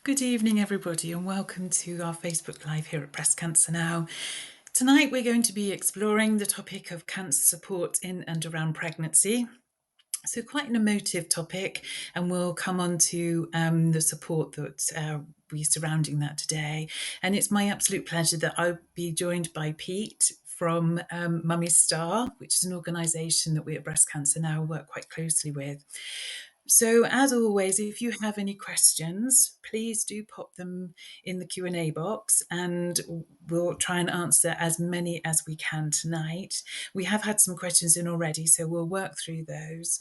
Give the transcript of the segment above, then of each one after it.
Good evening, everybody, and welcome to our Facebook Live here at Breast Cancer Now. Tonight, we're going to be exploring the topic of cancer support in and around pregnancy. So, quite an emotive topic, and we'll come on to the support that we're surrounding that today. And it's my absolute pleasure that I'll be joined by Pete from Mummy Star, which is an organisation that we at Breast Cancer Now work quite closely with. So, as always, if you have any questions, please do pop them in the Q&A box, and we'll try and answer as many as we can tonight. We have had some questions in already, so we'll work through those.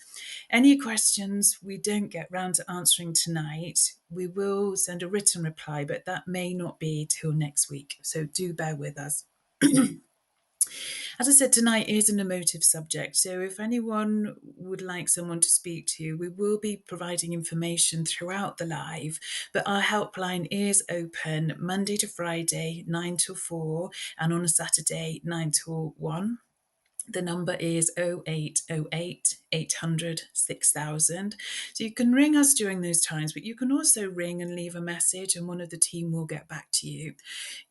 Any questions we don't get round to answering tonight, we will send a written reply, but that may not be till next week, so do bear with us. As I said, tonight is an emotive subject, so if anyone would like someone to speak to, we will be providing information throughout the live, but our helpline is open Monday to Friday, 9 till 4, and on a Saturday, 9 till 1. The number is 0808 800 6000. So you can ring us during those times, but you can also ring and leave a message, and one of the team will get back to you.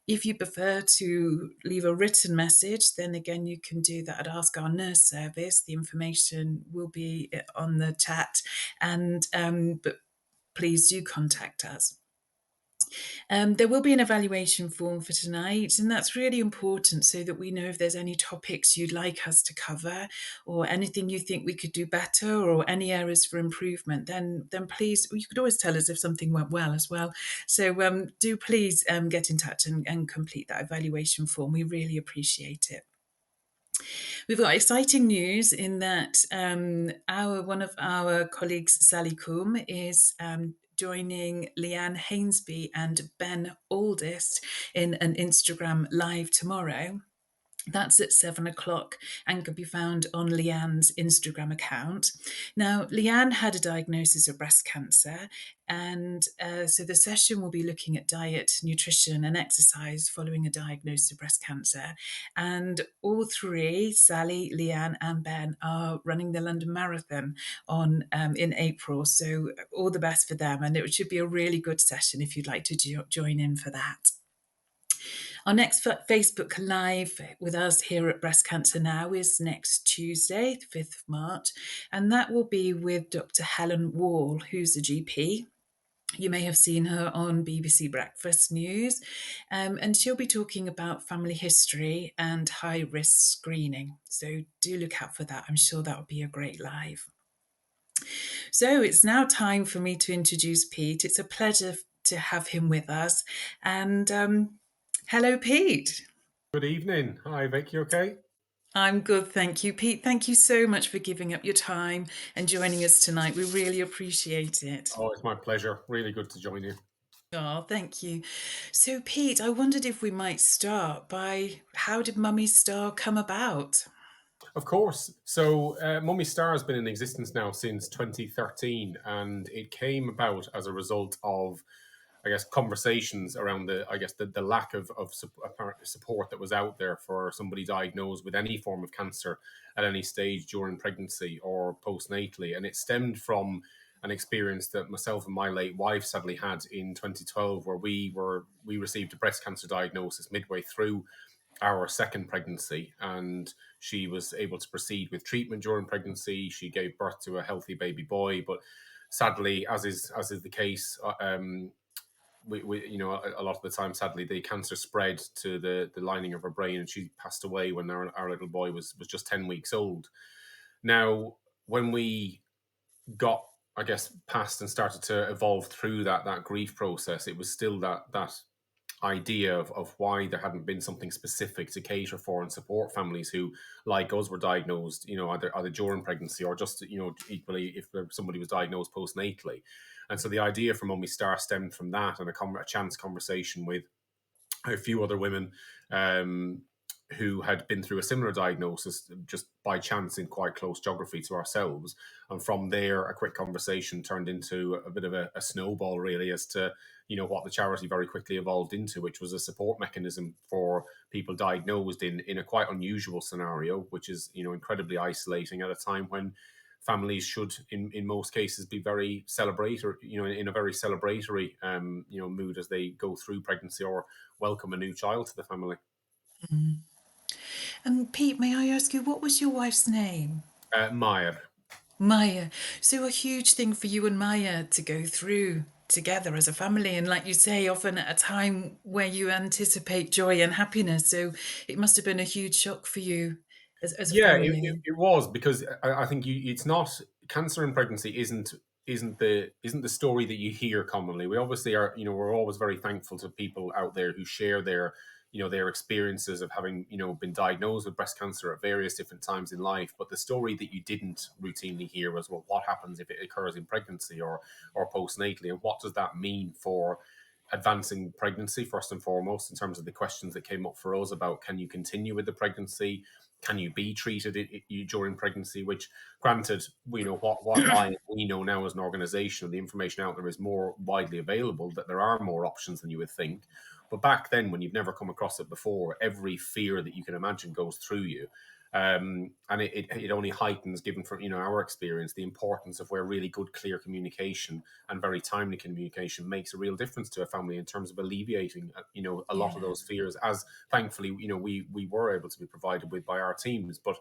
If you prefer to leave a written message, then again, you can do that at Ask Our Nurse service. The information will be on the chat, and but please do contact us. There will be an evaluation form for tonight, and that's really important so that we know if there's any topics you'd like us to cover or anything you think we could do better or any areas for improvement, then please, you could always tell us if something went well as well. So do please get in touch and complete that evaluation form. We really appreciate it. We've got exciting news in that one of our colleagues, Sally Coombe, is joining Leanne Hainsby and Ben Aldist in an Instagram live tomorrow. That's at 7 o'clock and can be found on Leanne's Instagram account. Now, Leanne had a diagnosis of breast cancer, and so the session will be looking at diet, nutrition, and exercise following a diagnosis of breast cancer. And all three, Sally, Leanne, and Ben, are running the London Marathon on in April. So all the best for them, and it should be a really good session if you'd like to join in for that. Our next Facebook Live with us here at Breast Cancer Now is next Tuesday, the 5th of March, and that will be with Dr. Helen Wall, who's a GP. You may have seen her on BBC Breakfast News, and she'll be talking about family history and high-risk screening. So do look out for that. I'm sure that will be a great live. So it's now time for me to introduce Pete. It's a pleasure to have him with us. And hello, Pete. Good evening. Hi, Vic. You okay? I'm good, thank you. Pete, thank you so much for giving up your time and joining us tonight. We really appreciate it. Oh, it's my pleasure. Really good to join you. Oh, thank you. So, Pete, I wondered if we might start by how did Mummy Star come about? Of course. So, Mummy Star has been in existence now since 2013, and it came about as a result of, I guess, conversations around the lack of apparent support that was out there for somebody diagnosed with any form of cancer at any stage during pregnancy or postnatally. And it stemmed from an experience that myself and my late wife sadly had in 2012, where we received a breast cancer diagnosis midway through our second pregnancy, and she was able to proceed with treatment during pregnancy. She gave birth to a healthy baby boy, but sadly, as is the case, we you know, a lot of the time, sadly, the cancer spread to the lining of her brain, and she passed away when our little boy was just 10 weeks old. Now, when we got, I guess, past and started to evolve through that grief process, it was still that idea of why there hadn't been something specific to cater for and support families who, like us, were diagnosed, either during pregnancy or just, equally if somebody was diagnosed postnatally. And so the idea for Mummy Star stemmed from that, and a chance conversation with a few other women who had been through a similar diagnosis just by chance in quite close geography to ourselves. And from there, a quick conversation turned into a bit of a snowball, really, as to what the charity very quickly evolved into, which was a support mechanism for people diagnosed in a quite unusual scenario, which is incredibly isolating at a time when families should, in most cases, be very celebratory, in a very celebratory, mood as they go through pregnancy or welcome a new child to the family. Mm. And Pete, may I ask you, what was your wife's name? Maya. Maya. So a huge thing for you and Maya to go through together as a family, and like you say, often at a time where you anticipate joy and happiness. So it must have been a huge shock for you as a Yeah, family. it was, because I think it's not, cancer in pregnancy isn't the story that you hear commonly. We obviously are, we're always very thankful to people out there who share their experiences of having, been diagnosed with breast cancer at various different times in life. But the story that you didn't routinely hear was, well, what happens if it occurs in pregnancy or postnatally, and what does that mean for advancing pregnancy, first and foremost, in terms of the questions that came up for us about, can you continue with the pregnancy, can you be treated during pregnancy? Which, granted, we know we know now as an organisation, the information out there is more widely available, that there are more options than you would think. But back then, when you've never come across it before, every fear that you can imagine goes through you. And it only heightens, given from our experience, the importance of where really good, clear communication and very timely communication makes a real difference to a family in terms of alleviating a lot of Yeah. those fears, as thankfully we were able to be provided with by our teams. But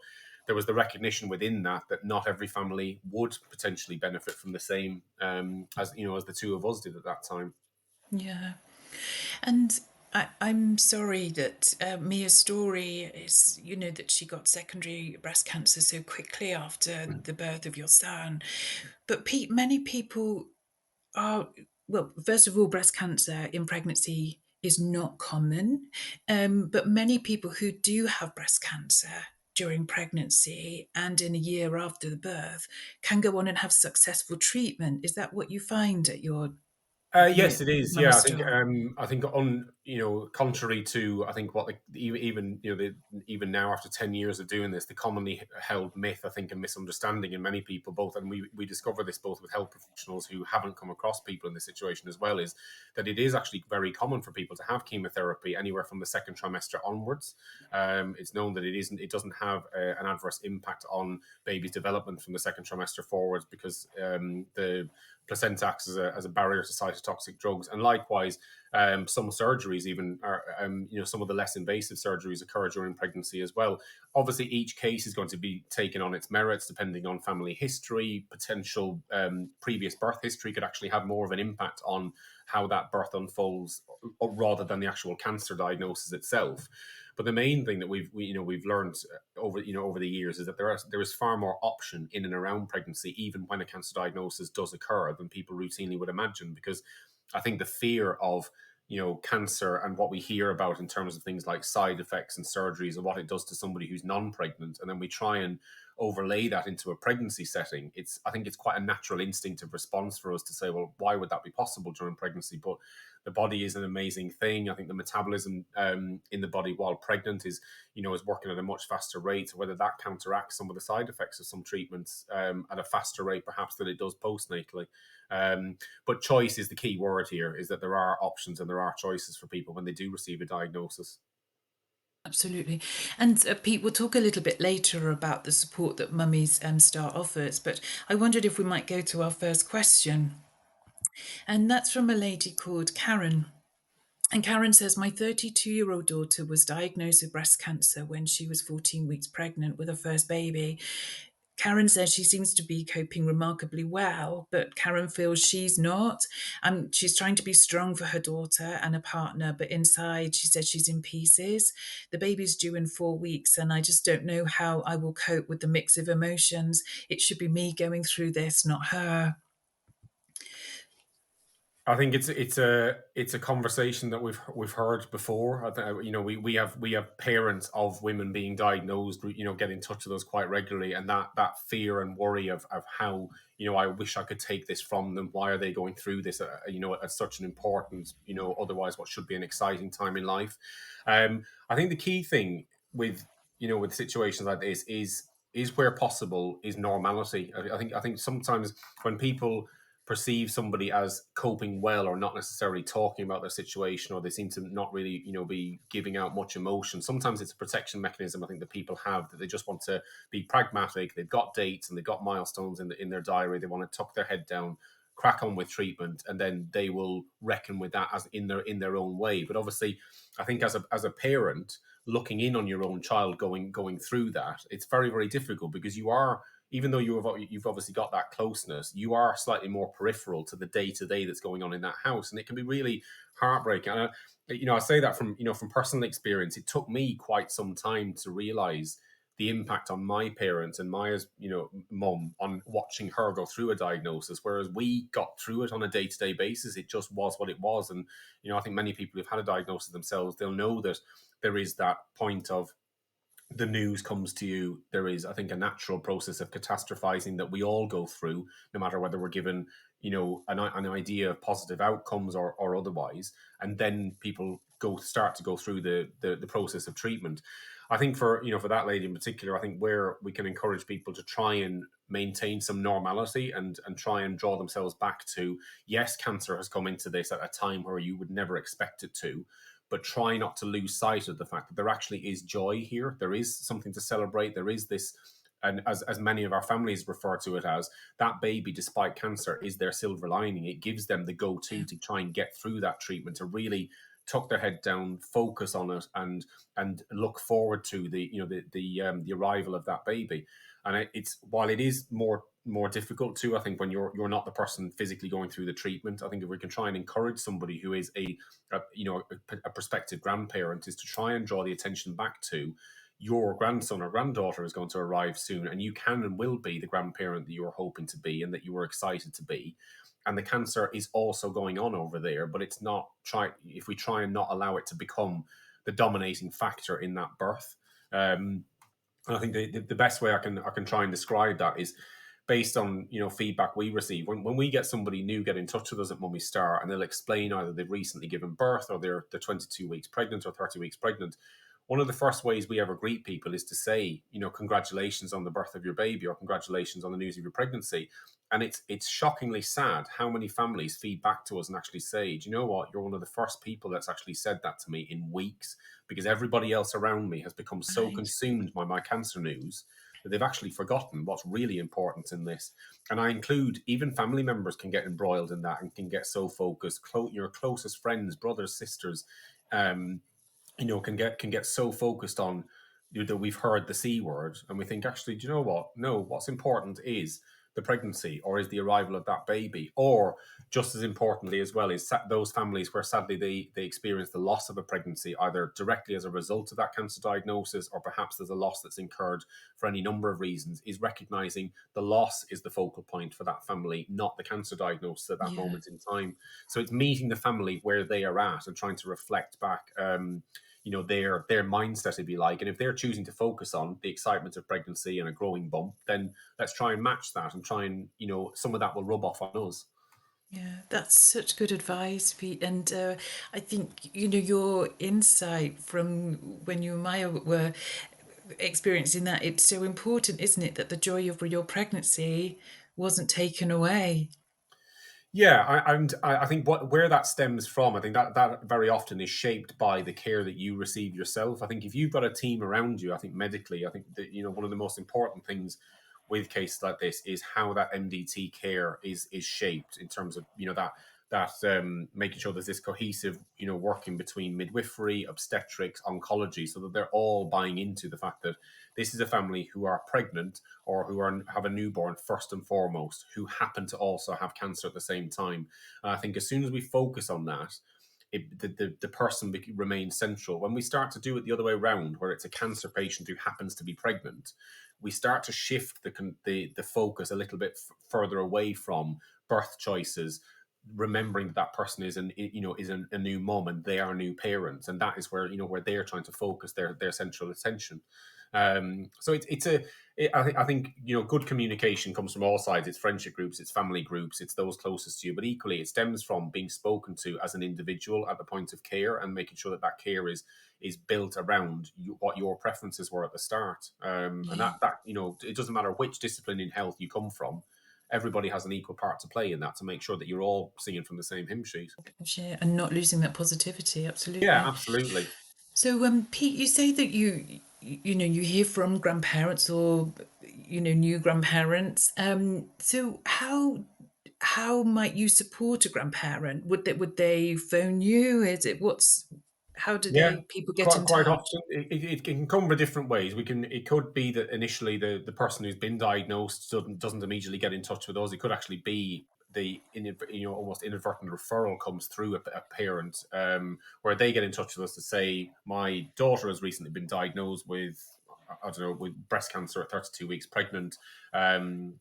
there was the recognition within that not every family would potentially benefit from the same, as as the two of us did at that time. Yeah. And I'm sorry that Mia's story is, that she got secondary breast cancer so quickly after the birth of your son. But Pete, many people are, well, first of all, breast cancer in pregnancy is not common. But many people who do have breast cancer during pregnancy and in a year after the birth can go on and have successful treatment. Is that what you find at your Yes, it is. mummy Yeah, store? I think on contrary to, I think, what even even now, after 10 years of doing this, the commonly held myth, I think, and misunderstanding in many people, both, and we discover this both with health professionals who haven't come across people in this situation as well, is that it is actually very common for people to have chemotherapy anywhere from the second trimester onwards. It's known that it doesn't have an adverse impact on baby's development from the second trimester forwards, because the placenta acts as a barrier to cytotoxic drugs. And likewise, some surgeries even are, some of the less invasive surgeries occur during pregnancy as well. Obviously, each case is going to be taken on its merits, depending on family history. Potential previous birth history could actually have more of an impact on how that birth unfolds, rather than the actual cancer diagnosis itself. But the main thing that we've learned over the years is that there is far more option in and around pregnancy, even when a cancer diagnosis does occur, than people routinely would imagine. Because I think the fear of cancer and what we hear about in terms of things like side effects and surgeries and what it does to somebody who's non-pregnant, and then we try and overlay that into a pregnancy setting. I think it's quite a natural instinctive response for us to say, well, why would that be possible during pregnancy? But the body is an amazing thing. I think the metabolism in the body while pregnant is working at a much faster rate. So whether that counteracts some of the side effects of some treatments at a faster rate, perhaps, than it does postnatally. But choice is the key word here, is that there are options and there are choices for people when they do receive a diagnosis. Absolutely. And Pete, we'll talk a little bit later about the support that Mummies Star offers, but I wondered if we might go to our first question. And that's from a lady called Karen. And Karen says, my 32-year-old daughter was diagnosed with breast cancer when she was 14 weeks pregnant with her first baby. Karen says she seems to be coping remarkably well, but Karen feels she's not. She's trying to be strong for her daughter and a partner, but inside she says she's in pieces. The baby's due in 4 weeks, and I just don't know how I will cope with the mix of emotions. It should be me going through this, not her. I think it's a conversation that we've heard before. I think, we have parents of women being diagnosed, get in touch with us quite regularly, and that fear and worry of how, I wish I could take this from them. Why are they going through this? At such an important, otherwise what should be an exciting time in life. I think the key thing with situations like this is where possible is normality. I think sometimes when people perceive somebody as coping well or not necessarily talking about their situation, or they seem to not really, be giving out much emotion. Sometimes it's a protection mechanism I think that people have, that they just want to be pragmatic. They've got dates and they've got milestones in their diary. They want to tuck their head down, crack on with treatment, and then they will reckon with that as in their own way. But obviously, I think as a parent looking in on your own child going through that, it's very, very difficult, because you are, even though you've obviously got that closeness, you are slightly more peripheral to the day to day that's going on in that house, and it can be really heartbreaking. And I say that from personal experience. It took me quite some time to realize the impact on my parents and my mum on watching her go through a diagnosis, whereas we got through it on a day-to-day basis. It just was what it was. And I think many people who've had a diagnosis themselves, they'll know that there is that point of the news comes to you. There is, I think, a natural process of catastrophizing that we all go through, no matter whether we're given, an idea of positive outcomes or otherwise. And then people start to go through the process of treatment. I think for that lady in particular, I think where we can encourage people to try and maintain some normality and try and draw themselves back to, yes, cancer has come into this at a time where you would never expect it to, but try not to lose sight of the fact that there actually is joy here. There is something to celebrate. There is this, and as many of our families refer to it as, that baby, despite cancer, is their silver lining. It gives them the go-to to try and get through that treatment, to really tuck their head down, focus on it, and look forward to the arrival of that baby. And it's, while it is more difficult too, I think, when you're not the person physically going through the treatment. I think if we can try and encourage somebody who is a prospective grandparent, is to try and draw the attention back to, your grandson or granddaughter is going to arrive soon, and you can and will be the grandparent that you're hoping to be and that you were excited to be. And the cancer is also going on over there, but it's not, if we try and not allow it to become the dominating factor in that birth. And I think the best way I can try and describe that is based on feedback we receive. When we get somebody new get in touch with us at Mummy Star, and they'll explain either they've recently given birth, or they're 22 weeks pregnant or 30 weeks pregnant. One of the first ways we ever greet people is to say, congratulations on the birth of your baby, or congratulations on the news of your pregnancy. And it's shockingly sad how many families feed back to us and actually say, do you know what? You're one of the first people that's actually said that to me in weeks, because everybody else around me has become so Right. consumed by my cancer news that they've actually forgotten what's really important in this. And I include, even family members can get embroiled in that and can get so focused. Your closest friends, brothers, sisters, um, can get so focused on, that we've heard the C word, and we think, actually, do you know what? No, what's important is the pregnancy, or is the arrival of that baby, or just as importantly as well is those families where sadly they experience the loss of a pregnancy, either directly as a result of that cancer diagnosis, or perhaps there's a loss that's incurred for any number of reasons. Is recognizing the loss is the focal point for that family, not the cancer diagnosis at that Yeah. moment in time. So it's meeting the family where they are at and trying to reflect back, their mindset, if you like. And if they're choosing to focus on the excitement of pregnancy and a growing bump, then let's try and match that, and try and, some of that will rub off on us. Yeah, that's such good advice, Pete. And I think, your insight from when you and Maya were experiencing that, it's so important, isn't it, that the joy of your pregnancy wasn't taken away. Yeah, I think where that stems from, I think that very often is shaped by the care that you receive yourself. I think if you've got a team around you, I think medically, I think that one of the most important things with cases like this is how that MDT care is shaped, in terms of that making sure there's this cohesive working between midwifery, obstetrics, oncology, so that they're all buying into the fact that this is a family who are pregnant, or who have a newborn first and foremost, who happen to also have cancer at the same time. And I think as soon as we focus on that, the person remains central. When we start to do it the other way around, where it's a cancer patient who happens to be pregnant, we start to shift the focus a little bit further away from birth choices, remembering that person is a new mom, and they are new parents, and that is where they're trying to focus their central attention. So I think good communication comes from all sides. It's friendship groups, it's family groups, it's those closest to you, but equally it stems from being spoken to as an individual at the point of care, and making sure that care is built around what your preferences were at the start. And Yeah. that it doesn't matter which discipline in health you come from. everybody has an equal part to play in that, to make sure that you're all singing from the same hymn sheet. Yeah, and not losing that positivity. Yeah, Absolutely. absolutely. So, Pete, you say that you hear from grandparents or new grandparents. So how might you support a grandparent? Would they phone you? Is it what's how do Yeah, they people get quite in quite touch? often it can come with different ways. It could be that initially the person who's been diagnosed doesn't immediately get in touch with us. It could actually be almost inadvertent referral comes through a parent, where they get in touch with us to say, my daughter has recently been diagnosed with, I don't know, with breast cancer at 32 weeks pregnant. Um,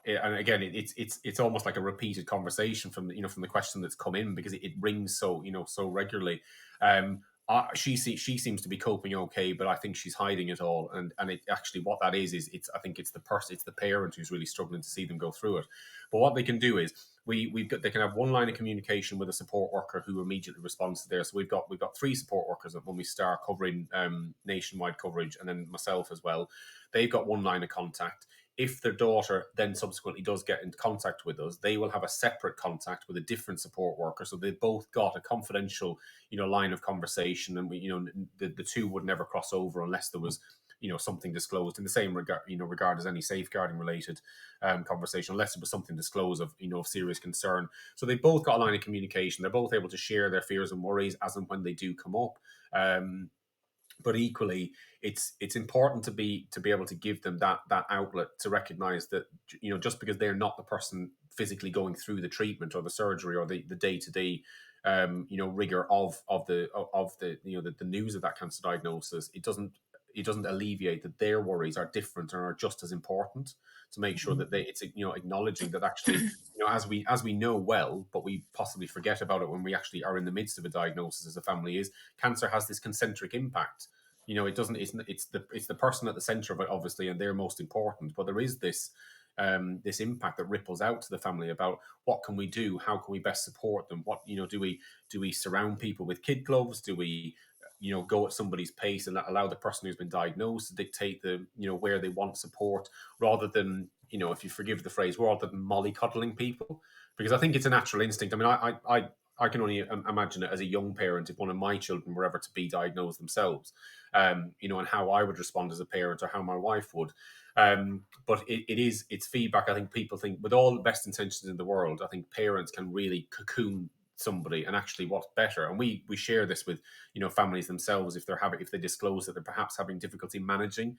and again, it's almost like a repeated conversation from from the question that's come in, because it rings so regularly. She seems to be coping okay, but I think she's hiding it all, and it actually, what that is it's, I think it's the parent who's really struggling to see them go through it. But what they can do is, they can have one line of communication with a support worker who immediately responds to there. So we've got three support workers when we start covering nationwide coverage, and then myself as well. They've got one line of contact. If their daughter then subsequently does get into contact with us, they will have a separate contact with a different support worker. So they've both got a confidential, line of conversation, and the two would never cross over unless there was, something disclosed in the same regard as any safeguarding related conversation, unless it was something disclosed of serious concern. So they've both got a line of communication. They're both able to share their fears and worries as and when they do come up. But equally, it's important to be able to give them that outlet, to recognize that, just because they're not the person physically going through the treatment or the surgery or the day-to-day rigor of the news of that cancer diagnosis, it doesn't alleviate that their worries are different and are just as important. To make sure that it's acknowledging that, actually, as we know well, but we possibly forget about it when we actually are in the midst of a diagnosis as a family, is cancer has this concentric impact. It doesn't. It's the person at the center of it, obviously, and they're most important. But there is this impact that ripples out to the family about what can we do, how can we best support them, what do we surround people with kid gloves, do we go at somebody's pace and allow the person who's been diagnosed to dictate where they want support, rather than, if you forgive the phrase, rather than mollycoddling people. Because I think it's a natural instinct. I mean, I can only imagine it as a young parent, if one of my children were ever to be diagnosed themselves, and how I would respond as a parent, or how my wife would. But it's feedback. I think people think, with all the best intentions in the world, I think parents can really cocoon somebody. And actually, what's better, and we share this with families themselves, if they disclose that they're perhaps having difficulty managing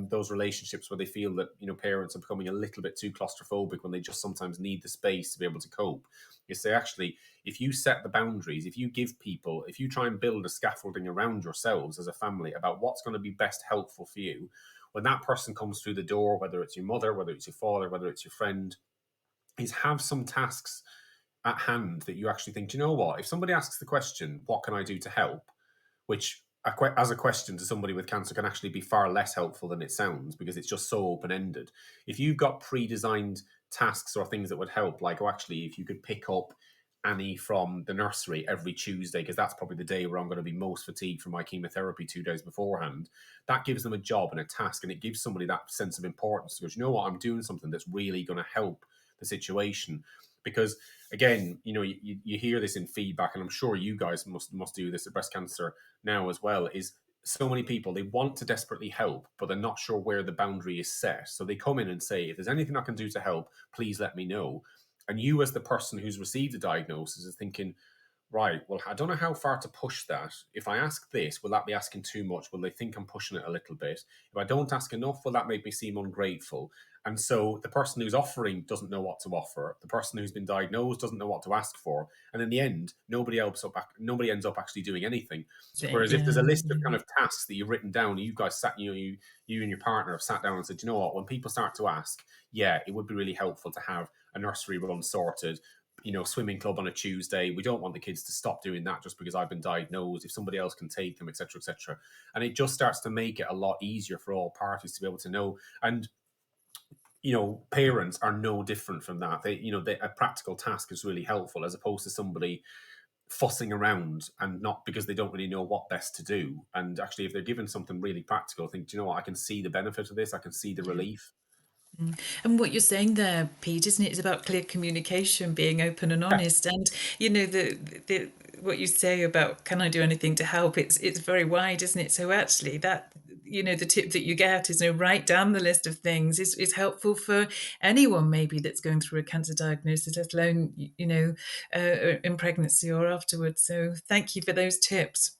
those relationships, where they feel that parents are becoming a little bit too claustrophobic when they just sometimes need the space to be able to cope. You say, actually, if you set the boundaries, if you try and build a scaffolding around yourselves as a family about what's going to be best helpful for you, when that person comes through the door, whether it's your mother, whether it's your father, whether it's your friend, is have some tasks at hand that you actually think, "Do you know what? If somebody asks the question, what can I do to help?" Which, as a question to somebody with cancer, can actually be far less helpful than it sounds, because it's just so open ended. If you've got pre-designed tasks or things that would help, like, oh, actually, if you could pick up Annie from the nursery every Tuesday, because that's probably the day where I'm going to be most fatigued from my chemotherapy 2 days beforehand, that gives them a job and a task, and it gives somebody that sense of importance. Because, you know what, I'm doing something that's really going to help the situation. Because, again, you hear this in feedback, and I'm sure you guys must do this at breast cancer now as well, is so many people, they want to desperately help, but they're not sure where the boundary is set. So they come in and say, if there's anything I can do to help, please let me know. And you, as the person who's received a diagnosis, is thinking, right, well, I don't know how far to push that. If I ask this, will that be asking too much? Will they think I'm pushing it a little bit? If I don't ask enough, will that make me seem ungrateful? And so the person who's offering doesn't know what to offer. The person who's been diagnosed doesn't know what to ask for. And in the end, nobody ends up actually doing anything. Whereas if there's Yeah, a list of kind of tasks that you've written down, you guys you and your partner have sat down and said, you know what, when people start to ask, yeah, it would be really helpful to have a nursery run sorted, swimming club on a Tuesday. We don't want the kids to stop doing that just because I've been diagnosed. If somebody else can take them, etc., etc., and it just starts to make it a lot easier for all parties to be able to know. And parents are no different from that. A practical task is really helpful, as opposed to somebody fussing around and not, because they don't really know what best to do. And actually, if they're given something really practical, think, do you know what, I can see the benefit of this. I can see the yeah. relief. And what you're saying there, Pete, isn't it? It's about clear communication, being open and Yeah, honest. And the what you say about can I do anything to help? It's very wide, isn't it? So actually, that the tip that you get is write down the list of things is helpful for anyone maybe that's going through a cancer diagnosis, let alone in pregnancy or afterwards. So thank you for those tips.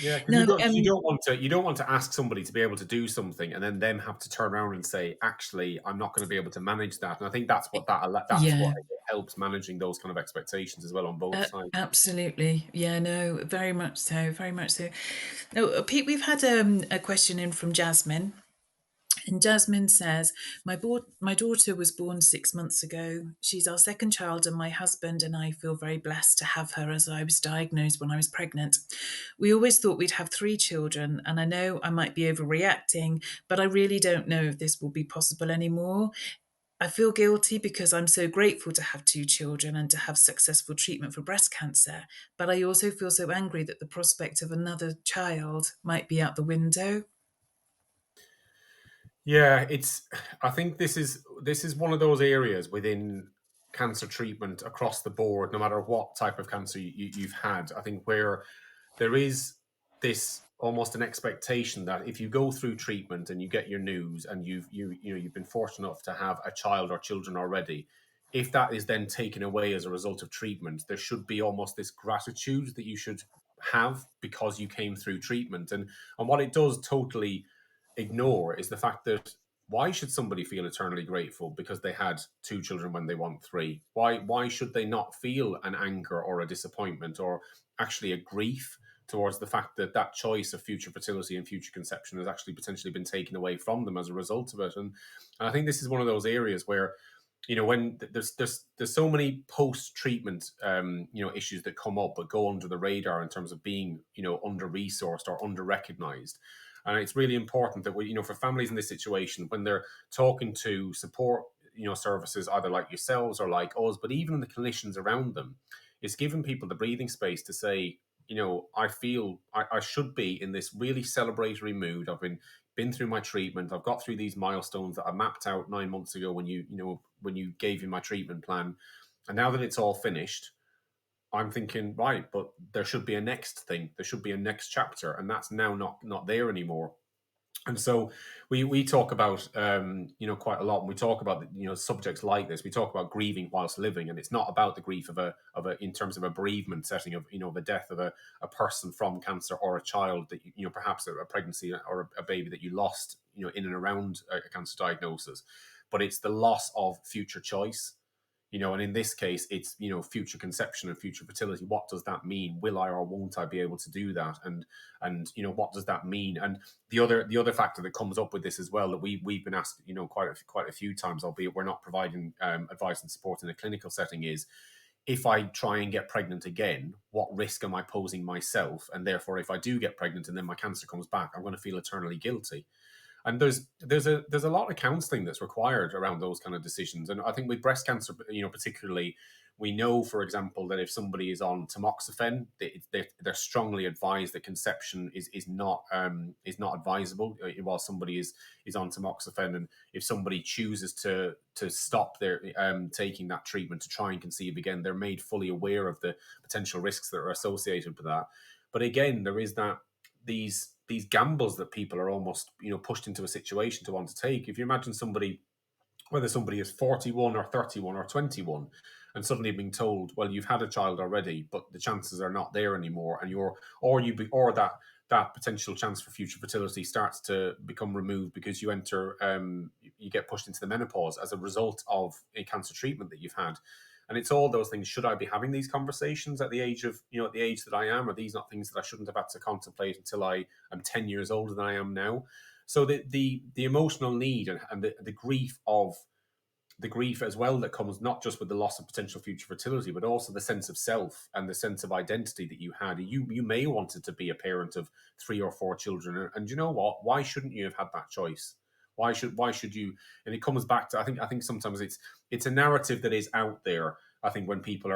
yeah, because Now, you don't want to ask somebody to be able to do something and then them have to turn around and say, actually, I'm not going to be able to manage that. And I think that's what yeah. helps managing those kind of expectations as well on both sides. Absolutely. Yeah, no, very much so. Very much so. No, Pete, we've had a question in from Jasmine. And Jasmine says, my daughter was born 6 months ago. She's our second child, and my husband and I feel very blessed to have her as I was diagnosed when I was pregnant. We always thought we'd have three children, and I know I might be overreacting, but I really don't know if this will be possible anymore. I feel guilty because I'm so grateful to have two children and to have successful treatment for breast cancer, but I also feel so angry that the prospect of another child might be out the window. Yeah, it's. I think this is one of those areas within cancer treatment across the board, no matter what type of cancer you've had. I think where there is this almost an expectation that if you go through treatment and you get your news and you've been fortunate enough to have a child or children already, if that is then taken away as a result of treatment, there should be almost this gratitude that you should have because you came through treatment. And what it does totally ignore is the fact that why should somebody feel eternally grateful because they had two children when they want three? Why should they not feel an anger or a disappointment or actually a grief towards the fact that that choice of future fertility and future conception has actually potentially been taken away from them as a result of it? And I think this is one of those areas where when there's so many post treatment issues that come up but go under the radar in terms of being under resourced or under recognized. And it's really important that we, for families in this situation, when they're talking to support, services either like yourselves or like us, but even the clinicians around them, it's giving people the breathing space to say, I feel I should be in this really celebratory mood. I've been through my treatment. I've got through these milestones that I mapped out 9 months ago when you gave me my treatment plan, and now that it's all finished, I'm thinking, right, but there should be a next thing. There should be a next chapter, and that's now not there anymore. And so we talk about quite a lot when we talk about subjects like this. We talk about grieving whilst living, and it's not about the grief of a in terms of a bereavement setting of the death of a person from cancer or a child that perhaps a pregnancy or a baby that you lost in and around a cancer diagnosis, but it's the loss of future choice. And in this case, it's future conception and future fertility. What does that mean? Will I or won't I be able to do that? And what does that mean? And the other factor that comes up with this as well that we've been asked quite a few times, albeit we're not providing advice and support in a clinical setting, is if I try and get pregnant again, what risk am I posing myself? And therefore, if I do get pregnant and then my cancer comes back, I'm going to feel eternally guilty. And there's a lot of counselling that's required around those kind of decisions. And I think with breast cancer, particularly, we know, for example, that if somebody is on tamoxifen, they're strongly advised that conception is not advisable while somebody is on tamoxifen. And if somebody chooses to stop their taking that treatment to try and conceive again, they're made fully aware of the potential risks that are associated with that. But again, there is these gambles that people are almost pushed into a situation to want to take. If you imagine somebody, whether somebody is 41 or 31 or 21, and suddenly being told, well, you've had a child already, but the chances are not there anymore, and that potential chance for future fertility starts to become removed because you get pushed into the menopause as a result of a cancer treatment that you've had. And it's all those things. Should I be having these conversations at the age that I am? Are these not things that I shouldn't have had to contemplate until I am 10 years older than I am now? So the emotional need and the grief as well that comes not just with the loss of potential future fertility, but also the sense of self and the sense of identity that you had. You may wanted to be a parent of 3 or 4 children, and you know what? Why shouldn't you have had that choice? Why should you? And it comes back to I think sometimes it's a narrative that is out there. I think when people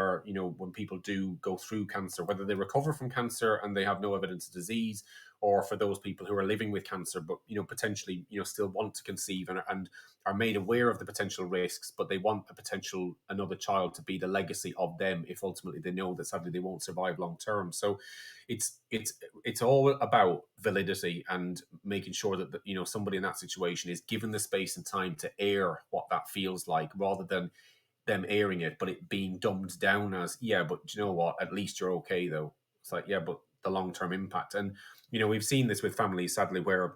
do go through cancer, whether they recover from cancer and they have no evidence of disease, or for those people who are living with cancer, but potentially still want to conceive and are made aware of the potential risks, but they want a potential another child to be the legacy of them if ultimately they know that sadly they won't survive long term. So it's all about validity and making sure that somebody in that situation is given the space and time to air what that feels like, rather than them airing it, but it being dumbed down as, yeah, but you know what? At least you're okay, though. It's like, yeah, but the long term impact. And, we've seen this with families, sadly, where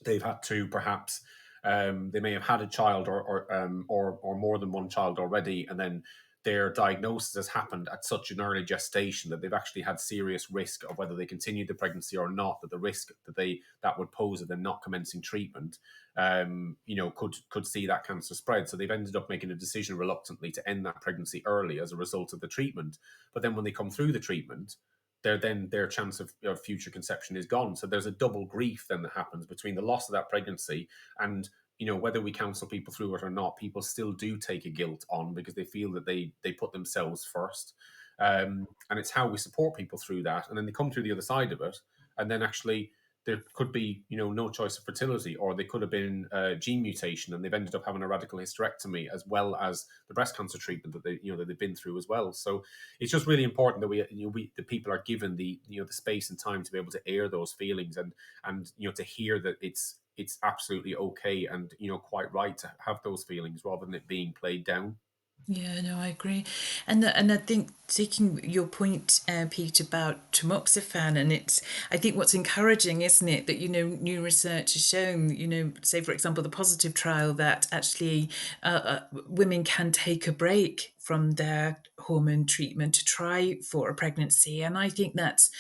they've had to perhaps they may have had a child or more than one child already, and then their diagnosis has happened at such an early gestation that they've actually had serious risk of whether they continue the pregnancy or not. That the risk that would pose of them not commencing treatment, could see that cancer spread. So they've ended up making a decision reluctantly to end that pregnancy early as a result of the treatment. But then when they come through the treatment, their chance of future conception is gone. So there's a double grief then that happens between the loss of that pregnancy and whether we counsel people through it or not. People still do take a guilt on because they feel that they put themselves first, and it's how we support people through that, and then they come through the other side of it, and then actually there could be no choice of fertility, or they could have been a gene mutation and they've ended up having a radical hysterectomy as well as the breast cancer treatment that they've been through as well. So it's just really important that the people are given the the space and time to be able to air those feelings, and to hear that it's absolutely okay and quite right to have those feelings, rather than it being played down. Yeah, no, I agree, and I think taking your point, Pete, about tamoxifen, and I think what's encouraging, isn't it, that new research has shown, say for example the positive trial, that actually women can take a break from their hormone treatment to try for a pregnancy, and I think that's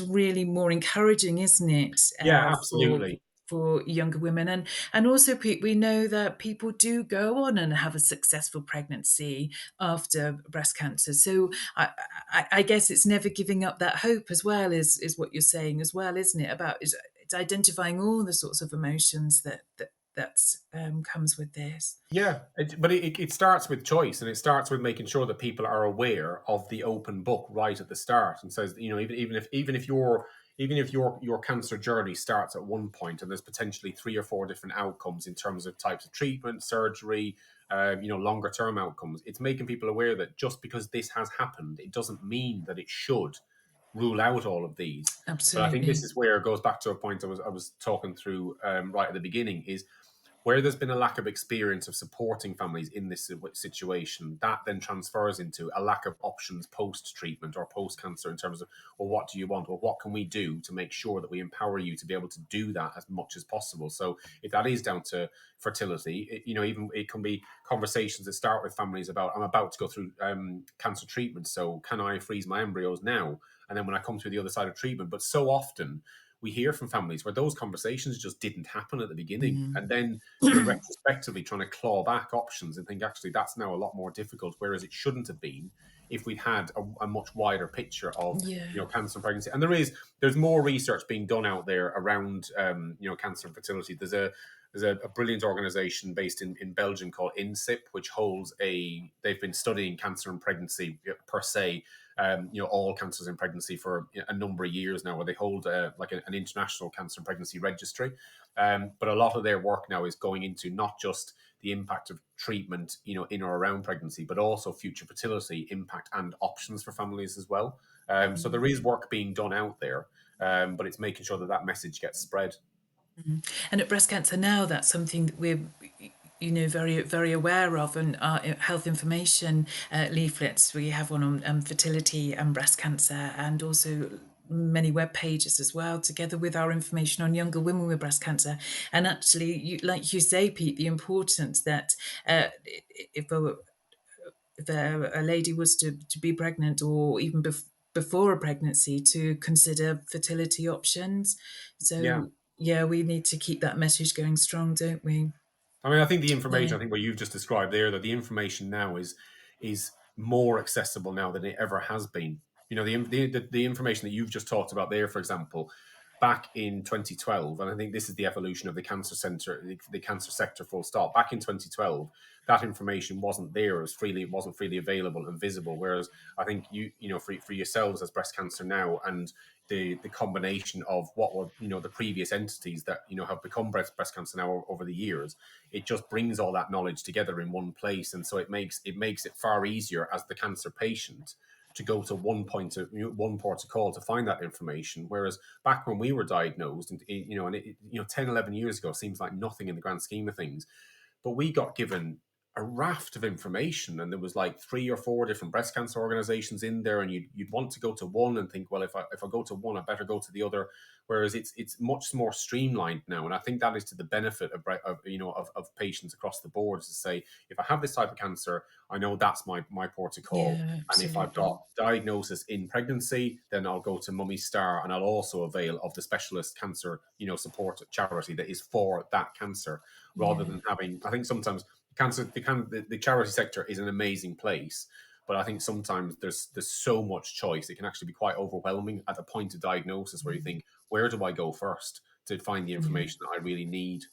really more encouraging, isn't it, Yeah, for absolutely. younger women. And also, Pete, we know that people do go on and have a successful pregnancy after breast cancer. So I guess it's never giving up that hope as well, is what you're saying as well, isn't it? About it's identifying all the sorts of emotions that comes with this. Yeah, but it starts with choice, and it starts with making sure that people are aware of the open book right at the start, and says, even if your cancer journey starts at one point, and there's potentially 3 or 4 different outcomes in terms of types of treatment, surgery, longer term outcomes. It's making people aware that just because this has happened, it doesn't mean that it should rule out all of these. But I think this Absolutely. is where it goes back to a point I was talking through right at the beginning, is where there's been a lack of experience of supporting families in this situation, that then transfers into a lack of options post treatment or post cancer, in terms of, well, what do you want? Well, what can we do to make sure that we empower you to be able to do that as much as possible? So if that is down to fertility, even it can be conversations that start with families about, I'm about to go through cancer treatment, so can I freeze my embryos now? And then when I come through the other side of treatment. But so often we hear from families where those conversations just didn't happen at the beginning. And then you're retrospectively trying to claw back options and think, actually, that's now a lot more difficult, whereas it shouldn't have been if we'd had a much wider picture of Yeah. cancer and pregnancy. And there's more research being done out there around cancer and fertility. There's a brilliant organization based in Belgium called INSIP, which they've been studying cancer and pregnancy per se, all cancers in pregnancy for a number of years now, where they hold an international cancer and pregnancy registry. But a lot of their work now is going into not just the impact of treatment, in or around pregnancy, but also future fertility impact and options for families as well. So there is work being done out there, but it's making sure that message gets spread. And at Breast Cancer Now, that's something that we're very very aware of, and our health information leaflets, we have one on fertility and breast cancer, and also many web pages as well, together with our information on younger women with breast cancer. And actually, like you say, Pete, the importance that if a lady was to be pregnant, or even before a pregnancy, to consider fertility options. Yeah. So yeah, we need to keep that message going strong, don't we? I mean, I think the information, Yeah. I think what you've just described there, that the information now is more accessible now than it ever has been. The information that you've just talked about there, for example, back in 2012, and I think this is the evolution of the cancer sector, full stop. Back in 2012, that information wasn't there. It wasn't freely available and visible. Whereas I think for yourselves as breast cancer now, and the combination of what were the previous entities that have become breast cancer now over the years, it just brings all that knowledge together in one place, and so it makes it far easier as the cancer patient to go to one port of call to find that information. Whereas back when we were diagnosed, and 10, 11 years ago seems like nothing in the grand scheme of things, but we got given a raft of information, and there was like 3 or 4 different breast cancer organizations in there, and you'd want to go to one and think, well, if I go to one, I better go to the other. Whereas it's much more streamlined now, and I think that is to the benefit of patients across the board, to say, if I have this type of cancer, I know that's my port to call. Yeah, And if I've absolutely. got diagnosis in pregnancy, then I'll go to Mummy Star, and I'll also avail of the specialist cancer support charity that is for that cancer, rather Yeah. than having. I think sometimes the charity sector is an amazing place, but I think sometimes there's so much choice, it can actually be quite overwhelming at the point of diagnosis, where you think, where do I go first to find the Yeah. information that I really need?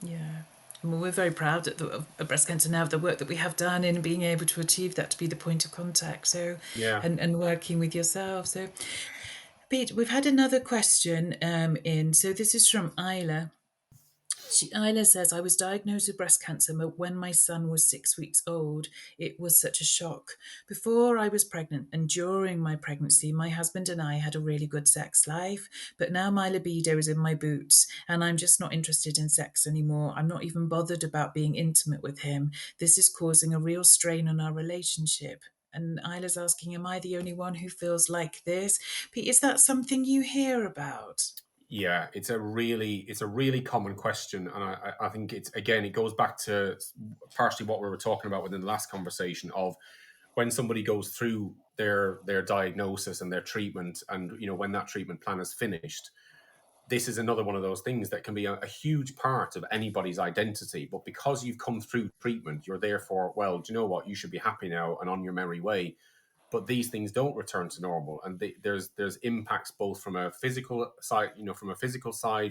Yeah. Well, we're very proud of Breast Cancer Now, of the work that we have done in being able to achieve that, to be the point of contact. So, Yeah. and working with yourself. So, Pete, we've had another question in. So this is from Isla. Isla says, I was diagnosed with breast cancer when my son was 6 weeks old. It was such a shock. Before I was pregnant and during my pregnancy, my husband and I had a really good sex life, but now my libido is in my boots and I'm just not interested in sex anymore. I'm not even bothered about being intimate with him. This is causing a real strain on our relationship. And Isla's asking, am I the only one who feels like this? Pete, is that something you hear about? Yeah, it's a really common question, and I think it goes back to partially what we were talking about within the last conversation of when somebody goes through their diagnosis and their treatment, and when that treatment plan is finished. This is another one of those things that can be a huge part of anybody's identity, but because you've come through treatment, you're therefore, well, do you know what, you should be happy now and on your merry way. But these things don't return to normal, and there's impacts both from a physical side,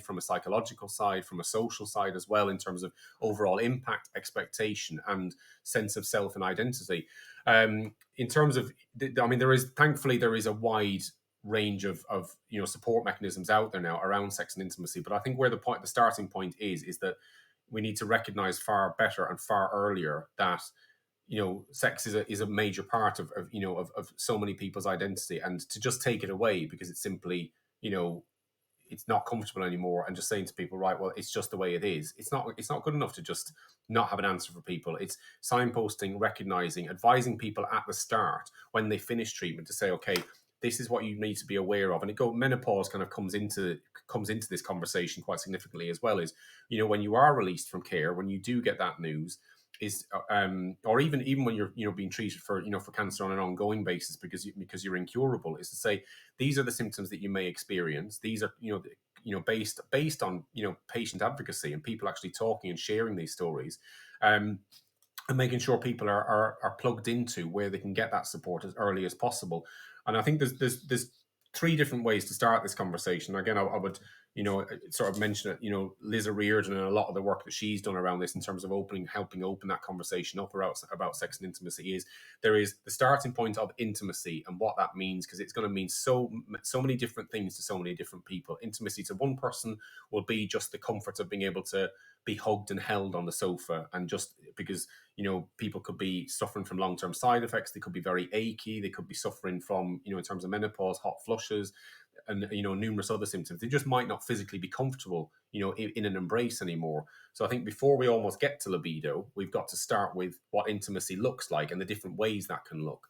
from a psychological side, from a social side as well, in terms of overall impact, expectation, and sense of self and identity. In terms of, I mean, there is a wide range of support mechanisms out there now around sex and intimacy, but I think where the starting point is that we need to recognize far better and far earlier that sex is a major part of so many people's identity, and to just take it away because it's simply it's not comfortable anymore, and just saying to people, right, well, it's just the way it is. It's not good enough to just not have an answer for people. It's signposting, recognizing, advising people at the start when they finish treatment to say, okay, this is what you need to be aware of. And menopause kind of comes into this conversation quite significantly as well. Is when you are released from care, when you do get that news, is or even when you're being treated for cancer on an ongoing basis because you're incurable, is to say, these are the symptoms that you may experience. These are based on patient advocacy and people actually talking and sharing these stories, and making sure people are plugged into where they can get that support as early as possible. And I think there's 3 different ways to start this conversation. Again, I would sort of mention it. Liz Reardon and a lot of the work that she's done around this in terms of helping open that conversation up about sex and intimacy, is there is the starting point of intimacy and what that means, because it's going to mean so many different things to so many different people. Intimacy to one person will be just the comfort of being able to be hugged and held on the sofa, and just because people could be suffering from long-term side effects, they could be very achy, they could be suffering from in terms of menopause, hot flushes, and numerous other symptoms. They just might not physically be comfortable in an embrace anymore. So I think before we almost get to libido, we've got to start with what intimacy looks like and the different ways that can look.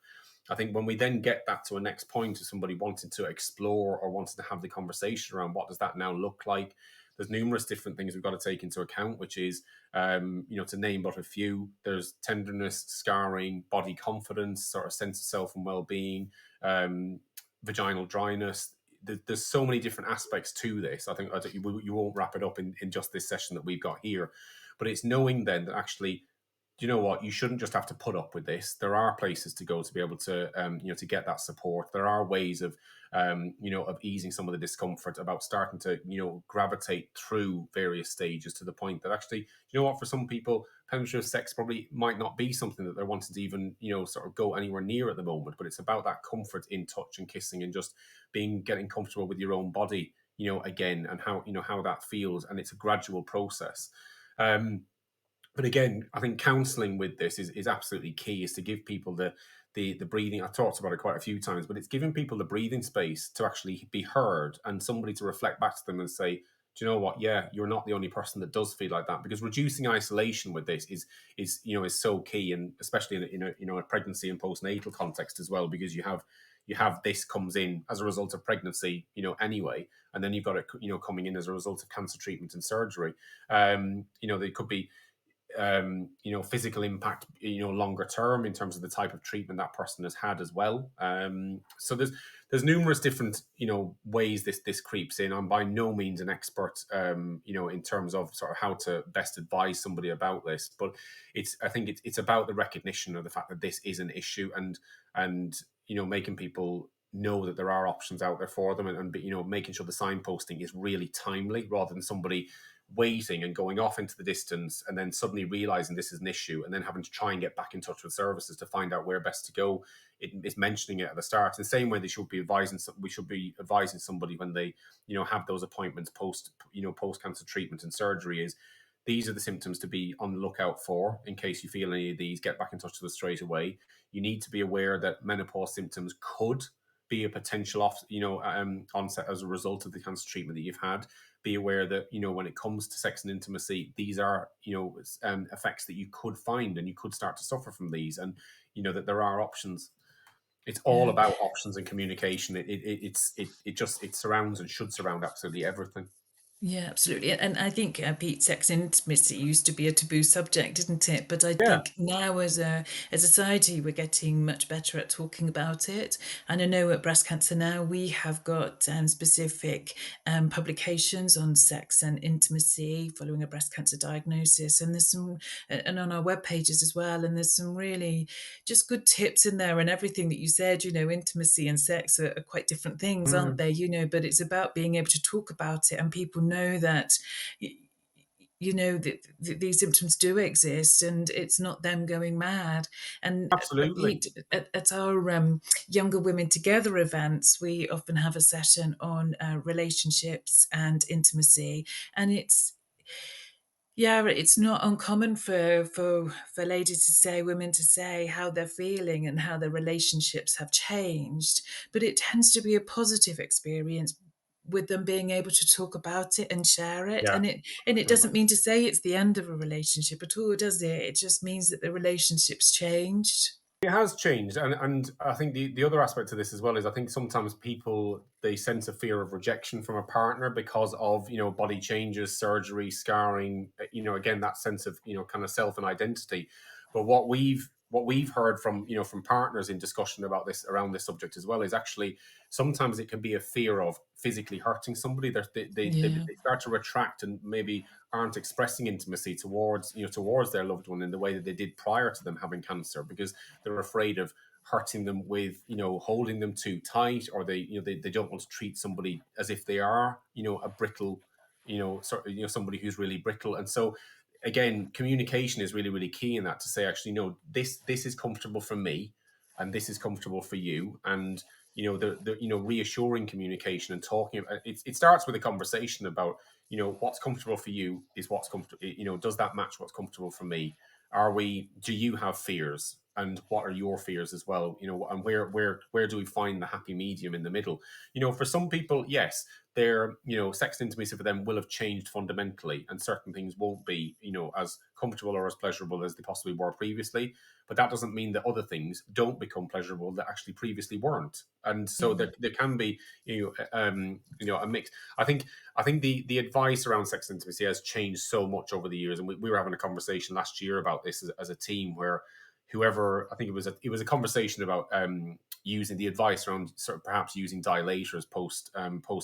I think when we then get that to a next point of somebody wanting to explore or wanting to have the conversation around what does that now look like, there's numerous different things we've got to take into account, which is, to name but a few, there's tenderness, scarring, body confidence, sort of sense of self and well-being, vaginal dryness. There's so many different aspects to this. I think you won't wrap it up in just this session that we've got here, but it's knowing then that actually do you know what? You shouldn't just have to put up with this. There are places to go to be able to, to get that support. There are ways of, of easing some of the discomfort, about starting to, gravitate through various stages to the point that actually, you know what, for some people, penetrative sex probably might not be something that they're wanting to even, sort of go anywhere near at the moment. But it's about that comfort in touch and kissing and just getting comfortable with your own body, again, and how that feels. And it's a gradual process. But again, I think counselling with this is absolutely key. Is to give people the breathing. I talked about it quite a few times, but it's giving people the breathing space to actually be heard, and somebody to reflect back to them and say, "Do you know what? Yeah, you're not the only person that does feel like that." Because reducing isolation with this is so key, and especially in a pregnancy and postnatal context as well, because you have this comes in as a result of pregnancy, anyway, and then you've got it, coming in as a result of cancer treatment and surgery. There could be physical impact, longer term in terms of the type of treatment that person has had as well. So there's numerous different, ways this creeps in. I'm by no means an expert, in terms of sort of how to best advise somebody about this, but I think it's about the recognition of the fact that this is an issue, and making people know that there are options out there for them, and making sure the signposting is really timely, rather than somebody waiting and going off into the distance and then suddenly realizing this is an issue, and then having to try and get back in touch with services to find out where best to go. It's mentioning it at the start. In the same way we should be advising somebody when they have those appointments post cancer treatment and surgery, is these are the symptoms to be on the lookout for. In case you feel any of these, get back in touch with us straight away. You need to be aware that menopause symptoms could be a potential onset as a result of the cancer treatment that you've had. Be aware that when it comes to sex and intimacy, these are effects that you could find, and you could start to suffer from these, and that there are options. It's all Yeah. about options and communication. It surrounds and should surround absolutely everything. Yeah, absolutely. And I think, Pete, sex intimacy used to be a taboo subject, didn't it? But I Yeah, think now, as a society, we're getting much better at talking about it. And I know at Breast Cancer Now, we have got specific publications on sex and intimacy following a breast cancer diagnosis. And there's some, and on our web pages as well. And there's some really just good tips in there. And everything that you said, intimacy and sex are quite different things, aren't mm, they? But it's about being able to talk about it, and people know that these symptoms do exist, and it's not them going mad. And absolutely. Pete, at our Younger Women Together events, we often have a session on relationships and intimacy, and it's not uncommon for ladies to say, women to say how they're feeling and how their relationships have changed, but it tends to be a positive experience with them being able to talk about it and share it. Yeah, And it doesn't mean to say it's the end of a relationship at all, does it? It just means that the relationship's changed. it has changed, and I think the other aspect to this as well is, I think sometimes people, they sense a fear of rejection from a partner because of body changes, surgery, scarring. Again, that sense of kind of self and identity. But what we've heard from from partners in discussion about this, around this subject as well, is actually sometimes it can be a fear of physically hurting somebody. Yeah. They start to retract and maybe aren't expressing intimacy towards their loved one in the way that they did prior to them having cancer, because they're afraid of hurting them with holding them too tight, or they don't want to treat somebody as if they are a brittle, somebody who's really brittle. And so again, communication is really, really key in that, to say, actually, no, this is comfortable for me, and this is comfortable for you. And the reassuring communication and talking about it starts with a conversation about what's comfortable for you is what's comfortable. Does that match what's comfortable for me? Do you have fears, and what are your fears as well? And where do we find the happy medium in the middle? For some people, yes, their sex intimacy for them will have changed fundamentally, and certain things won't be as comfortable or as pleasurable as they possibly were previously. But that doesn't mean that other things don't become pleasurable that actually previously weren't. And so Mm. there can be a mix. I think the advice around sex intimacy has changed so much over the years, and we were having a conversation last year about this as a team, where whoever, I think it was a conversation about using the advice around sort of perhaps using dilators post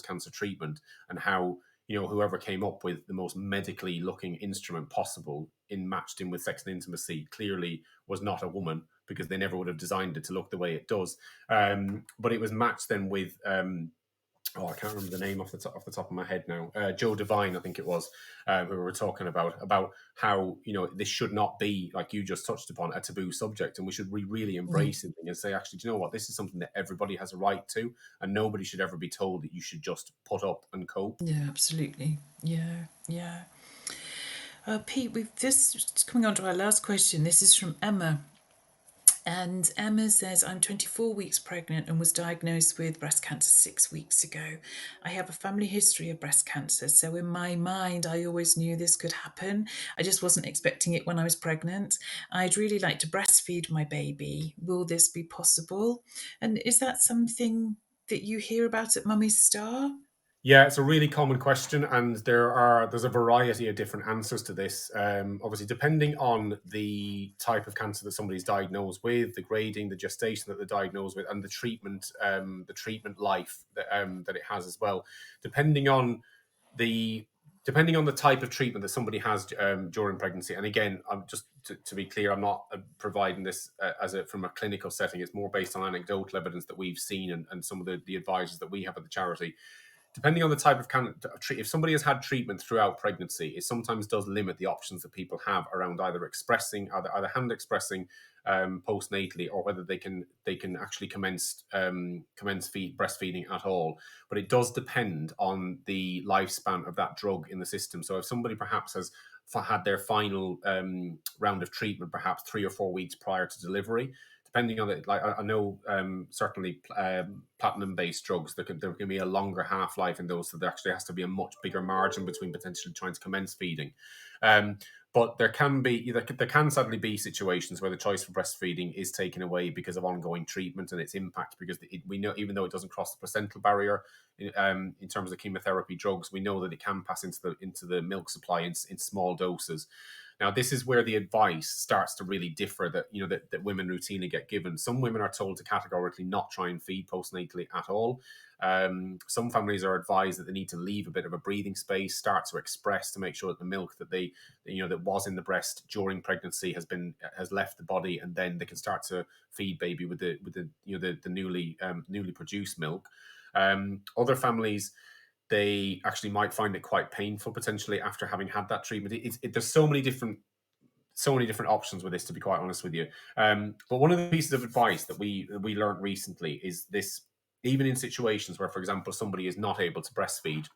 cancer treatment, and how whoever came up with the most medically looking instrument possible matched in with sex and intimacy clearly was not a woman, because they never would have designed it to look the way it does. But it was matched then with I can't remember the name off the top of my head now. Joe Devine, I think it was, who we were talking about how this should not be, like you just touched upon, a taboo subject, and we should really embrace it and say, actually, do you know what? This is something that everybody has a right to, and nobody should ever be told that you should just put up and cope. Yeah, absolutely. Yeah, yeah. Pete, we've just coming on to our last question. This is from Emma. And Emma says, I'm 24 weeks pregnant and was diagnosed with breast cancer 6 weeks ago. I have a family history of breast cancer, so in my mind, I always knew this could happen. I just wasn't expecting it when I was pregnant. I'd really like to breastfeed my baby. Will this be possible? And is that something that you hear about at Mummy's Star? Yeah, it's a really common question, and there's a variety of different answers to this. Obviously, depending on the type of cancer that somebody's diagnosed with, the grading, the gestation that they're diagnosed with, and the treatment life that it has as well. Depending on the type of treatment that somebody has during pregnancy, and again, I'm just to be clear, I'm not providing this from a clinical setting. It's more based on anecdotal evidence that we've seen and some of the advisors that we have at the charity. Depending on the type of if somebody has had treatment throughout pregnancy, it sometimes does limit the options that people have around either hand expressing postnatally, or whether they can actually commence breastfeeding at all. But it does depend on the lifespan of that drug in the system. So if somebody perhaps has had their final round of treatment perhaps 3 or 4 weeks prior to delivery, depending on it, like I know certainly platinum-based drugs, there can be a longer half-life in those, so there actually has to be a much bigger margin between potentially trying to commence feeding. But there can sadly be situations where the choice for breastfeeding is taken away because of ongoing treatment and its impact, because we know, even though it doesn't cross the placental barrier in terms of chemotherapy drugs, we know that it can pass into the milk supply in small doses. Now, this is where the advice starts to really differ that women routinely get given. Some women are told to categorically not try and feed postnatally at all. Some families are advised that they need to leave a bit of a breathing space, start to express, to make sure that the milk that was in the breast during pregnancy has left the body, and then they can start to feed baby with the newly produced milk. Other families, they actually might find it quite painful potentially after having had that treatment. There's so many different options with this, to be quite honest with you. But one of the pieces of advice that we learned recently is this: even in situations where, for example, somebody is not able to breastfeed,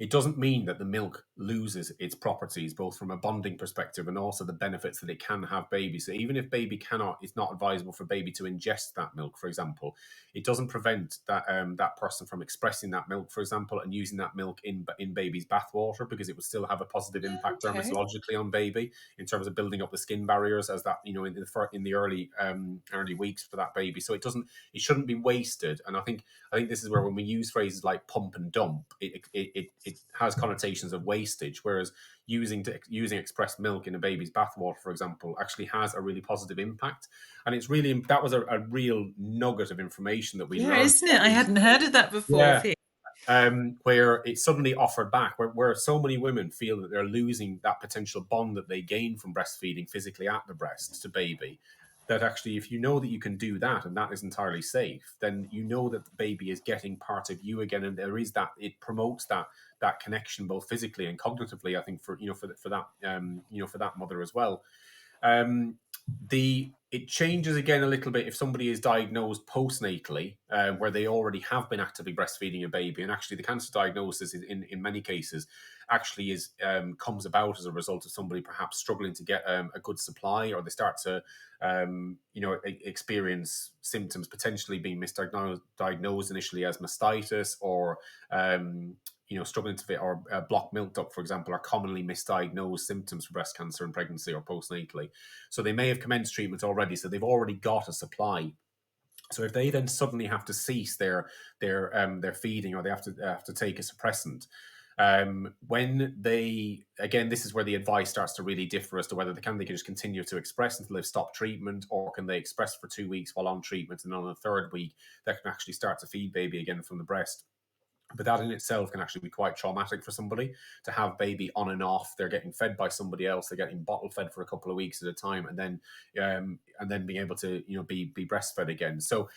it doesn't mean that the milk loses its properties, both from a bonding perspective and also the benefits that it can have baby. So even if baby it's not advisable for baby to ingest that milk, for example, it doesn't prevent that person from expressing that milk, for example, and using that milk in baby's bathwater, because it would still have a positive impact Okay. dermatologically on baby in terms of building up the skin barriers as that, in the early weeks for that baby. So it shouldn't be wasted. And I think this is where, when we use phrases like pump and dump, it has connotations of wastage, whereas using expressed milk in a baby's bathwater, for example, actually has a really positive impact. And that was a real nugget of information that we Yeah, learned. isn't it? I hadn't heard of that before, Yeah. Pete. Where it's suddenly offered back, where so many women feel that they're losing that potential bond that they gain from breastfeeding physically at the breast to baby, that actually, if you know that you can do that and that is entirely safe, then you know that the baby is getting part of you again, and there is that, it promotes that connection both physically and cognitively, I think, for that mother as well. It changes again a little bit if somebody is diagnosed postnatally, where they already have been actively breastfeeding a baby, and actually the cancer diagnosis in many cases actually comes about as a result of somebody perhaps struggling to get a good supply, or they start to experience symptoms potentially being misdiagnosed initially as mastitis, or struggling to fit, or blocked milk duct, for example, are commonly misdiagnosed symptoms for breast cancer in pregnancy or postnatally. So they may have commenced treatment already, so they've already got a supply. So if they then suddenly have to cease their feeding, or they have to take a suppressant, this is where the advice starts to really differ as to whether they can just continue to express until they've stopped treatment, or can they express for 2 weeks while on treatment, and on the third week they can actually start to feed baby again from the breast. But that in itself can actually be quite traumatic for somebody to have baby on and off. They're getting fed by somebody else. They're getting bottle fed for a couple of weeks at a time, and then being able to be breastfed again. So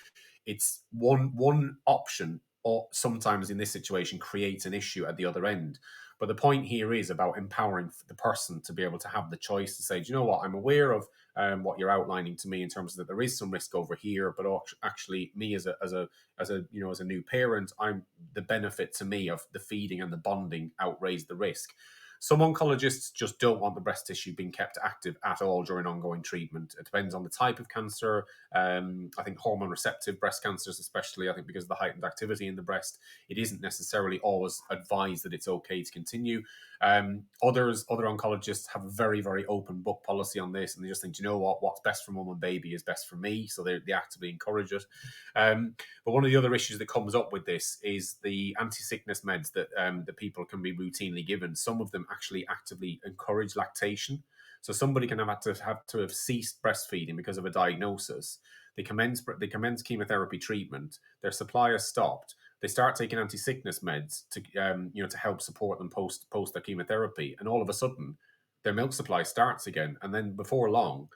it's one option, or sometimes in this situation creates an issue at the other end. But the point here is about empowering the person to be able to have the choice to say, do you know what, I'm aware of what you're outlining to me in terms of that there is some risk over here, but actually me as a new parent, I'm the benefit to me of the feeding and the bonding outweighs the risk. Some oncologists just don't want the breast tissue being kept active at all during ongoing treatment. It depends on the type of cancer. I think hormone receptive breast cancers, especially, I think because of the heightened activity in the breast, it isn't necessarily always advised that it's okay to continue. Other oncologists have a very, very open book policy on this, and they just think, you know what, what's best for mum and baby is best for me. So they actively encourage it. But one of the other issues that comes up with this is the anti-sickness meds that people can be routinely given. Some of them actually actively encourage lactation. So somebody can have to have ceased breastfeeding because of a diagnosis. They commence chemotherapy treatment. Their supply is stopped. They start taking anti-sickness meds to help support them post their chemotherapy, and all of a sudden their milk supply starts again, and then before long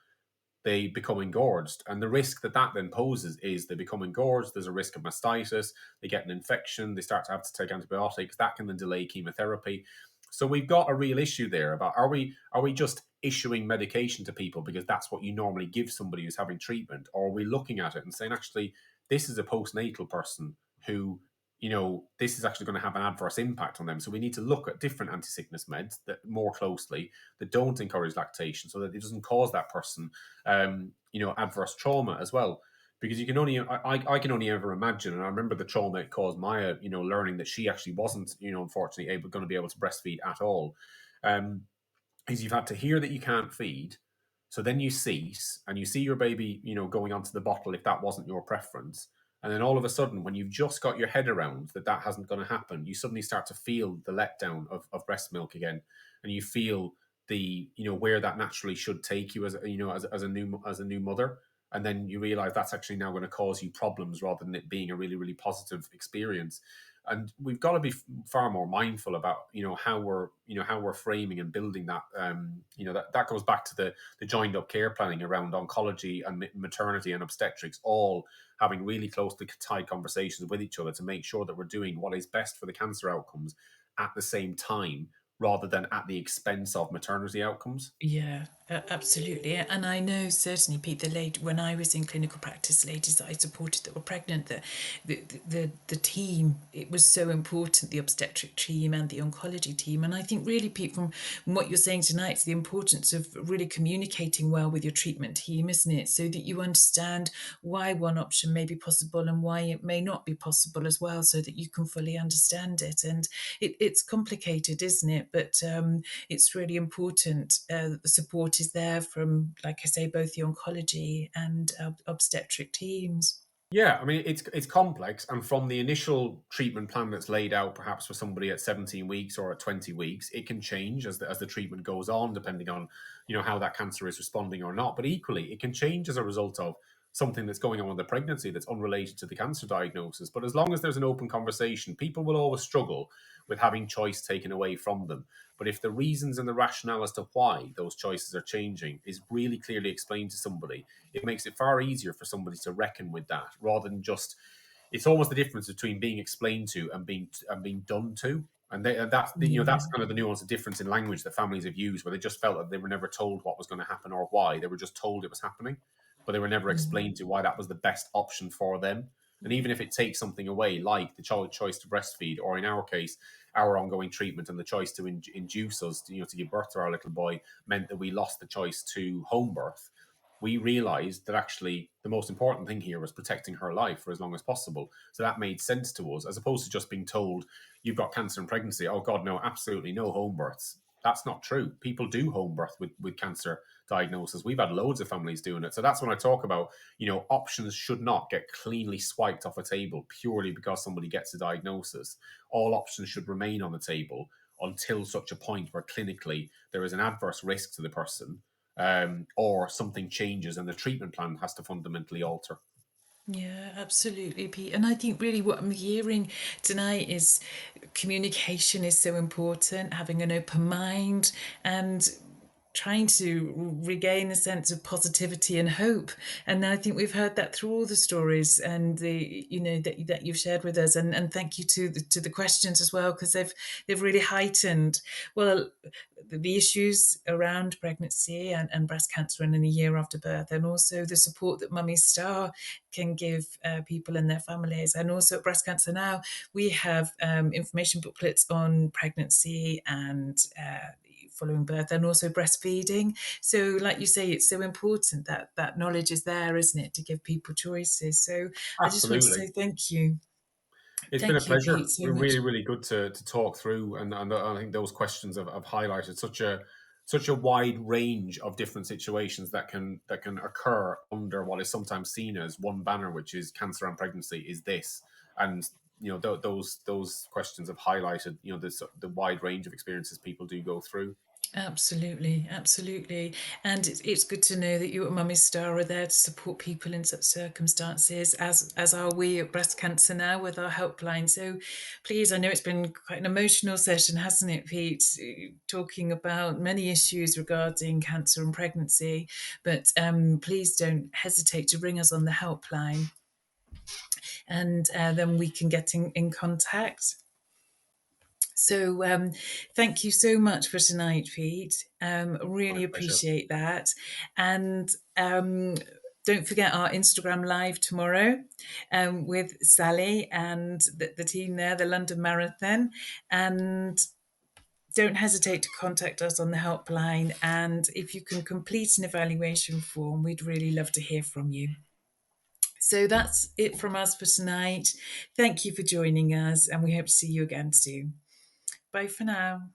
they become engorged. And the risk that then poses is they become engorged. There's a risk of mastitis. They get an infection. They start to have to take antibiotics. That can then delay chemotherapy. So we've got a real issue there about are we just issuing medication to people because that's what you normally give somebody who's having treatment, or are we looking at it and saying actually this is a postnatal person who this is actually going to have an adverse impact on them. So we need to look at different anti-sickness meds that more closely that don't encourage lactation, so that it doesn't cause that person, adverse trauma as well. Because you can only, I can only ever imagine, and I remember the trauma it caused Maya, learning that she actually wasn't, unfortunately, going to be able to breastfeed at all. Is you've had to hear that you can't feed, so then you cease, and you see your baby, going onto the bottle if that wasn't your preference. And then all of a sudden, when you've just got your head around that hasn't going to happen, you suddenly start to feel the letdown of breast milk again, and you feel the where that naturally should take you as a new mother, and then you realize that's actually now going to cause you problems rather than it being a really, really positive experience. And we've got to be far more mindful about how we're framing and building that. That goes back to the joined up care planning around oncology and maternity and obstetrics, all having really closely tied conversations with each other to make sure that we're doing what is best for the cancer outcomes at the same time, rather than at the expense of maternity outcomes. Yeah, absolutely. And I know certainly, Pete, when I was in clinical practice, ladies that I supported that were pregnant, that the team, it was so important, the obstetric team and the oncology team. And I think really, Pete, from what you're saying tonight, it's the importance of really communicating well with your treatment team, isn't it? So that you understand why one option may be possible and why it may not be possible as well, so that you can fully understand it. And it's complicated, isn't it? But it's really important that the support is there from, like I say, both the oncology and obstetric teams. Yeah, I mean it's complex, and from the initial treatment plan that's laid out, perhaps for somebody at 17 weeks or at 20 weeks, it can change as the treatment goes on, depending on how that cancer is responding or not. But equally, it can change as a result of something that's going on with the pregnancy that's unrelated to the cancer diagnosis. But as long as there's an open conversation, people will always struggle with having choice taken away from them. But if the reasons and the rationale as to why those choices are changing is really clearly explained to somebody, it makes it far easier for somebody to reckon with that, rather than just, it's almost the difference between being explained to and being done to. And that's Yeah. kind of the nuance of difference in language that families have used, where they just felt that they were never told what was going to happen or why. They were just told it was happening, but they were never Mm. explained to why that was the best option for them. And even if it takes something away, like the child choice to breastfeed, or in our case, our ongoing treatment and the choice to induce us to give birth to our little boy, meant that we lost the choice to home birth. We realized that actually the most important thing here was protecting her life for as long as possible. So that made sense to us, as opposed to just being told, you've got cancer and pregnancy. Oh, God, no, absolutely no home births. That's not true. People do home birth with cancer diagnosis. We've had loads of families doing it. So that's when I talk about, options should not get cleanly swiped off a table purely because somebody gets a diagnosis. All options should remain on the table until such a point where clinically there is an adverse risk to the person, or something changes and the treatment plan has to fundamentally alter. Yeah, absolutely, Pete. And I think really what I'm hearing tonight is communication is so important, having an open mind and trying to regain a sense of positivity and hope. And I think we've heard that through all the stories and the that you've shared with us. And thank you to the questions as well, because they've really heightened well the issues around pregnancy and breast cancer and in a year after birth, and also the support that Mummy Star can give people and their families. And also at Breast Cancer Now, we have information booklets on pregnancy and following birth, and also breastfeeding. So, like you say, it's so important that that knowledge is there, isn't it, to give people choices. So, I just want to Absolutely. say thank you. It's been a Thank you, Pete, pleasure. so We're much. really, really good to talk through, and I think those questions have highlighted such a wide range of different situations that can occur under what is sometimes seen as one banner, which is cancer and pregnancy. Is this? And those questions have highlighted the wide range of experiences people do go through. Absolutely, absolutely. And it's good to know that you at Mummy Star are there to support people in such circumstances, as are we at Breast Cancer Now with our helpline. So please, I know it's been quite an emotional session, hasn't it, Pete? Talking about many issues regarding cancer and pregnancy, but please don't hesitate to ring us on the helpline, and then we can get in contact. So, thank you so much for tonight, Pete. My Really pleasure. appreciate that. And don't forget our Instagram Live tomorrow with Sally and the team there, the London Marathon. And don't hesitate to contact us on the helpline. And if you can complete an evaluation form, we'd really love to hear from you. So that's it from us for tonight. Thank you for joining us, and we hope to see you again soon. Bye for now.